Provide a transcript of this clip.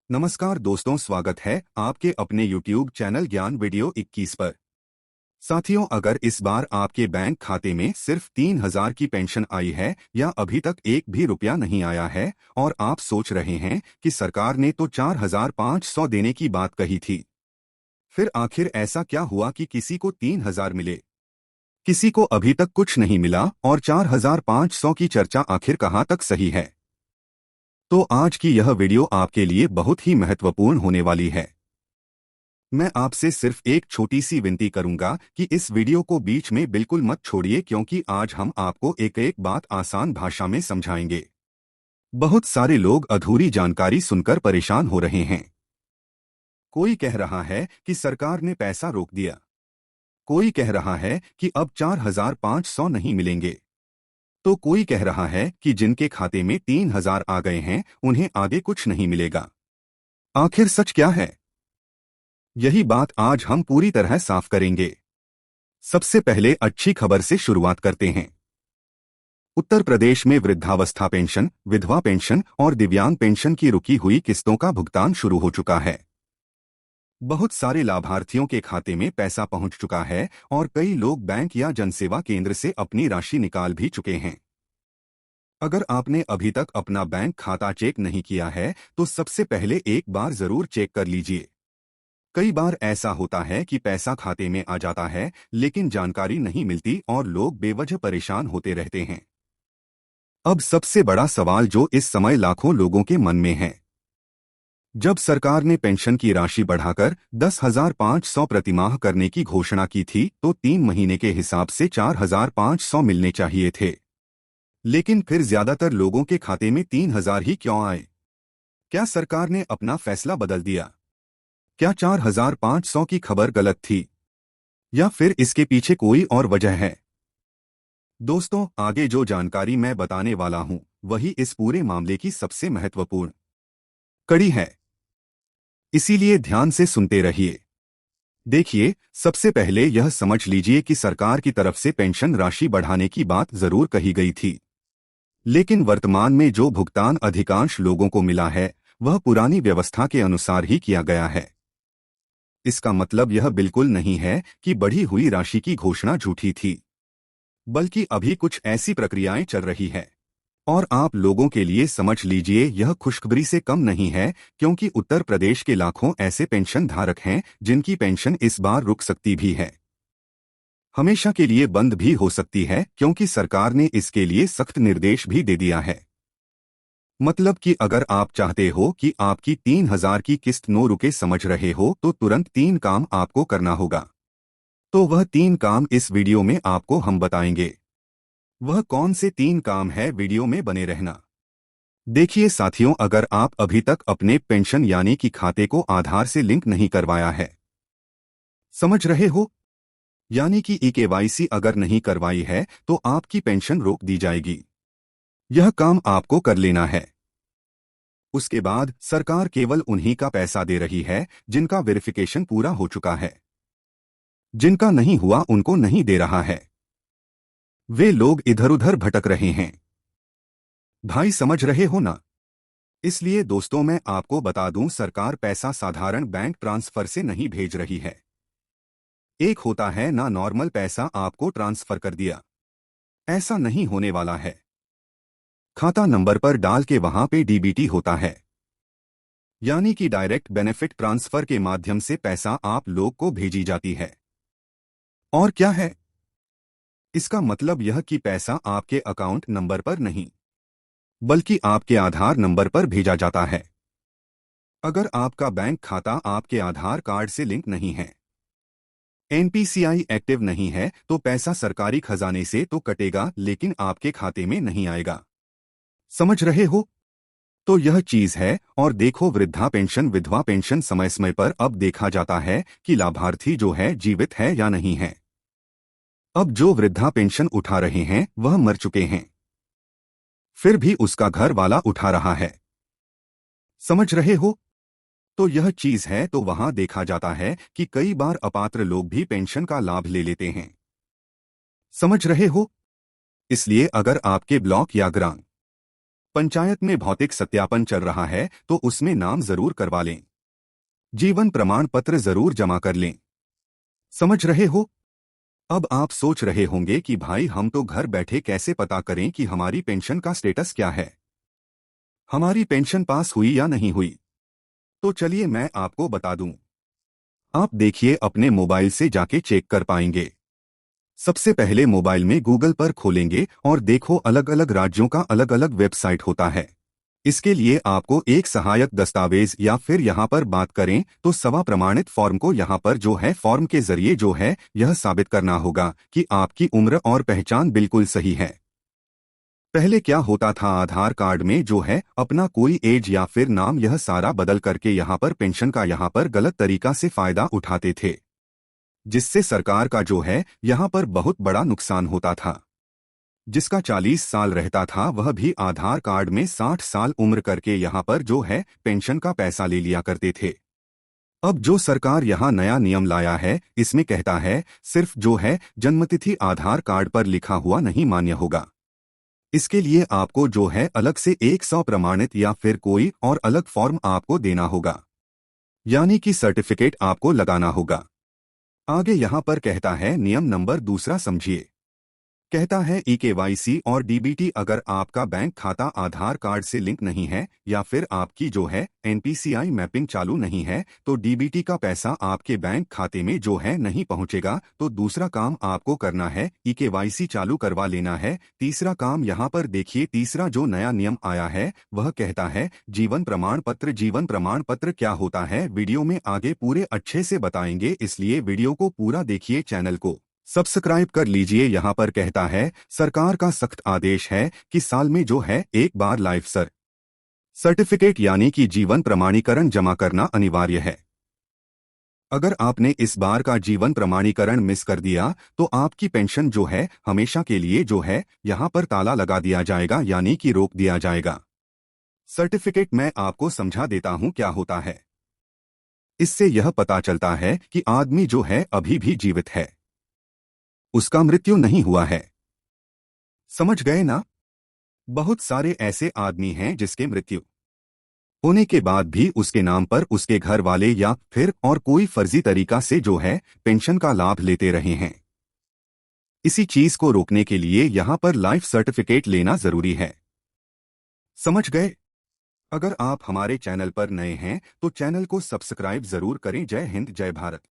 नमस्कार दोस्तों, स्वागत है आपके अपने YouTube चैनल ज्ञान वीडियो 21 पर। साथियों, अगर इस बार आपके बैंक खाते में सिर्फ 3,000 की पेंशन आई है या अभी तक एक भी रुपया नहीं आया है और आप सोच रहे हैं कि सरकार ने तो 4,500 देने की बात कही थी, फिर आखिर ऐसा क्या हुआ कि किसी को 3,000 मिले, किसी को अभी तक कुछ नहीं मिला और 4,500 की चर्चा आखिर कहाँ तक सही है? तो आज की यह वीडियो आपके लिए बहुत ही महत्वपूर्ण होने वाली है। मैं आपसे सिर्फ एक छोटी सी विनती करूंगा कि इस वीडियो को बीच में बिल्कुल मत छोड़िए, क्योंकि आज हम आपको एक एक बात आसान भाषा में समझाएंगे। बहुत सारे लोग अधूरी जानकारी सुनकर परेशान हो रहे हैं। कोई कह रहा है कि सरकार ने पैसा रोक दिया, कोई कह रहा है कि अब 4,500 नहीं मिलेंगे, तो कोई कह रहा है कि जिनके खाते में 3,000 आ गए हैं उन्हें आगे कुछ नहीं मिलेगा। आखिर सच क्या है? यही बात आज हम पूरी तरह साफ करेंगे। सबसे पहले अच्छी खबर से शुरुआत करते हैं। उत्तर प्रदेश में वृद्धावस्था पेंशन, विधवा पेंशन और दिव्यांग पेंशन की रुकी हुई किस्तों का भुगतान शुरू हो चुका है। बहुत सारे लाभार्थियों के खाते में पैसा पहुंच चुका है और कई लोग बैंक या जनसेवा केंद्र से अपनी राशि निकाल भी चुके हैं। अगर आपने अभी तक अपना बैंक खाता चेक नहीं किया है तो सबसे पहले एक बार जरूर चेक कर लीजिए। कई बार ऐसा होता है कि पैसा खाते में आ जाता है लेकिन जानकारी नहीं मिलती और लोग बेवजह परेशान होते रहते हैं। अब सबसे बड़ा सवाल जो इस समय लाखों लोगों के मन में है, जब सरकार ने पेंशन की राशि बढ़ाकर 10,500 प्रतिमाह करने की घोषणा की थी तो 3 महीने के हिसाब से 4,500 मिलने चाहिए थे, लेकिन फिर ज्यादातर लोगों के खाते में 3,000 ही क्यों आए? क्या सरकार ने अपना फैसला बदल दिया? क्या 4,500 की खबर गलत थी या फिर इसके पीछे कोई और वजह है? दोस्तों, आगे जो जानकारी मैं बताने वाला हूं वही इस पूरे मामले की सबसे महत्वपूर्ण कड़ी है, इसीलिए ध्यान से सुनते रहिए। देखिए, सबसे पहले यह समझ लीजिए कि सरकार की तरफ से पेंशन राशि बढ़ाने की बात जरूर कही गई थी, लेकिन वर्तमान में जो भुगतान अधिकांश लोगों को मिला है वह पुरानी व्यवस्था के अनुसार ही किया गया है। इसका मतलब यह बिल्कुल नहीं है कि बढ़ी हुई राशि की घोषणा झूठी थी, बल्कि अभी कुछ ऐसी प्रक्रियाएं चल रही है। और आप लोगों के लिए समझ लीजिए, यह खुशखबरी से कम नहीं है, क्योंकि उत्तर प्रदेश के लाखों ऐसे पेंशन धारक हैं जिनकी पेंशन इस बार रुक सकती भी है, हमेशा के लिए बंद भी हो सकती है, क्योंकि सरकार ने इसके लिए सख्त निर्देश भी दे दिया है। मतलब कि अगर आप चाहते हो कि आपकी 3,000 की किस्त नो रुके, समझ रहे हो, तो तुरंत 3 काम आपको करना होगा। तो वह 3 काम इस वीडियो में आपको हम बताएंगे। वह कौन से 3 काम है, वीडियो में बने रहना। देखिए साथियों, अगर आप अभी तक अपने पेंशन यानी कि खाते को आधार से लिंक नहीं करवाया है, समझ रहे हो, यानी कि ई-केवाईसी अगर नहीं करवाई है तो आपकी पेंशन रोक दी जाएगी। यह काम आपको कर लेना है। उसके बाद सरकार केवल उन्हीं का पैसा दे रही है जिनका वेरिफिकेशन पूरा हो चुका है, जिनका नहीं हुआ उनको नहीं दे रहा है। वे लोग इधर उधर भटक रहे हैं। भाई, समझ रहे हो ना? इसलिए दोस्तों, मैं आपको बता दूं, सरकार पैसा साधारण बैंक ट्रांसफर से नहीं भेज रही है। एक होता है ना नॉर्मल पैसा आपको ट्रांसफर कर दिया, ऐसा नहीं होने वाला है। खाता नंबर पर डाल के वहां पे डीबीटी होता है, यानी कि डायरेक्ट बेनिफिट ट्रांसफर के माध्यम से पैसा आप लोग को भेजी जाती है। और क्या है इसका मतलब? यह कि पैसा आपके अकाउंट नंबर पर नहीं बल्कि आपके आधार नंबर पर भेजा जाता है। अगर आपका बैंक खाता आपके आधार कार्ड से लिंक नहीं है, एनपीसीआई एक्टिव नहीं है, तो पैसा सरकारी खजाने से तो कटेगा लेकिन आपके खाते में नहीं आएगा। समझ रहे हो? तो यह चीज है। और देखो, वृद्धा पेंशन, विधवा पेंशन समय समय पर अब देखा जाता है कि लाभार्थी जो है जीवित है या नहीं है। अब जो वृद्धा पेंशन उठा रहे हैं वह मर चुके हैं, फिर भी उसका घर वाला उठा रहा है। समझ रहे हो? तो यह चीज है। तो वहां देखा जाता है कि कई बार अपात्र लोग भी पेंशन का लाभ ले लेते हैं। समझ रहे हो? इसलिए अगर आपके ब्लॉक या ग्राम पंचायत में भौतिक सत्यापन चल रहा है तो उसमें नाम जरूर करवा लें। जीवन प्रमाण पत्र जरूर जमा कर लें। समझ रहे हो? अब आप सोच रहे होंगे कि भाई हम तो घर बैठे कैसे पता करें कि हमारी पेंशन का स्टेटस क्या है, हमारी पेंशन पास हुई या नहीं हुई। तो चलिए मैं आपको बता दूं। आप देखिए अपने मोबाइल से जाके चेक कर पाएंगे। सबसे पहले मोबाइल में गूगल पर खोलेंगे और देखो अलग अलग राज्यों का अलग अलग वेबसाइट होता है। इसके लिए आपको एक सहायक दस्तावेज या फिर यहाँ पर बात करें तो सवा प्रमाणित फॉर्म को यहाँ पर जो है फॉर्म के जरिए जो है यह साबित करना होगा कि आपकी उम्र और पहचान बिल्कुल सही है। पहले क्या होता था, आधार कार्ड में जो है अपना कोई एज या फिर नाम यह सारा बदल करके यहाँ पर पेंशन का यहाँ पर गलत तरीका से फायदा उठाते थे, जिससे सरकार का जो है यहाँ पर बहुत बड़ा नुकसान होता था। जिसका 40 साल रहता था वह भी आधार कार्ड में 60 साल उम्र करके यहाँ पर जो है पेंशन का पैसा ले लिया करते थे। अब जो सरकार यहाँ नया नियम लाया है इसमें कहता है सिर्फ जो है जन्मतिथि आधार कार्ड पर लिखा हुआ नहीं मान्य होगा। इसके लिए आपको जो है अलग से 100 प्रमाणित या फिर कोई और अलग फॉर्म आपको देना होगा, यानी कि सर्टिफिकेट आपको लगाना होगा। आगे यहाँ पर कहता है नियम नंबर दूसरा समझिए। कहता है ई-केवाईसी और डीबीटी अगर आपका बैंक खाता आधार कार्ड से लिंक नहीं है या फिर आपकी जो है एनपीसीआई मैपिंग चालू नहीं है तो डीबीटी का पैसा आपके बैंक खाते में जो है नहीं पहुंचेगा। तो दूसरा काम आपको करना है ई-केवाईसी चालू करवा लेना है। तीसरा काम यहाँ पर देखिए, तीसरा जो नया नियम आया है वह कहता है जीवन प्रमाण पत्र। जीवन प्रमाण पत्र क्या होता है वीडियो में आगे पूरे अच्छे से बताएंगे, इसलिए वीडियो को पूरा देखिए, चैनल को सब्सक्राइब कर लीजिए। यहाँ पर कहता है सरकार का सख्त आदेश है कि साल में जो है एक बार लाइफ सर्टिफिकेट यानी कि जीवन प्रमाणीकरण जमा करना अनिवार्य है। अगर आपने इस बार का जीवन प्रमाणीकरण मिस कर दिया तो आपकी पेंशन जो है हमेशा के लिए जो है यहाँ पर ताला लगा दिया जाएगा, यानी कि रोक दिया जाएगा। सर्टिफिकेट मैं आपको समझा देता हूँ क्या होता है। इससे यह पता चलता है कि आदमी जो है अभी भी जीवित है, उसका मृत्यु नहीं हुआ है। समझ गए ना? बहुत सारे ऐसे आदमी हैं जिसके मृत्यु होने के बाद भी उसके नाम पर उसके घर वाले या फिर और कोई फर्जी तरीका से जो है पेंशन का लाभ लेते रहे हैं। इसी चीज को रोकने के लिए यहां पर लाइफ सर्टिफिकेट लेना जरूरी है। समझ गए? अगर आप हमारे चैनल पर नए हैं तो चैनल को सब्सक्राइब जरूर करें। जय हिंद, जय भारत।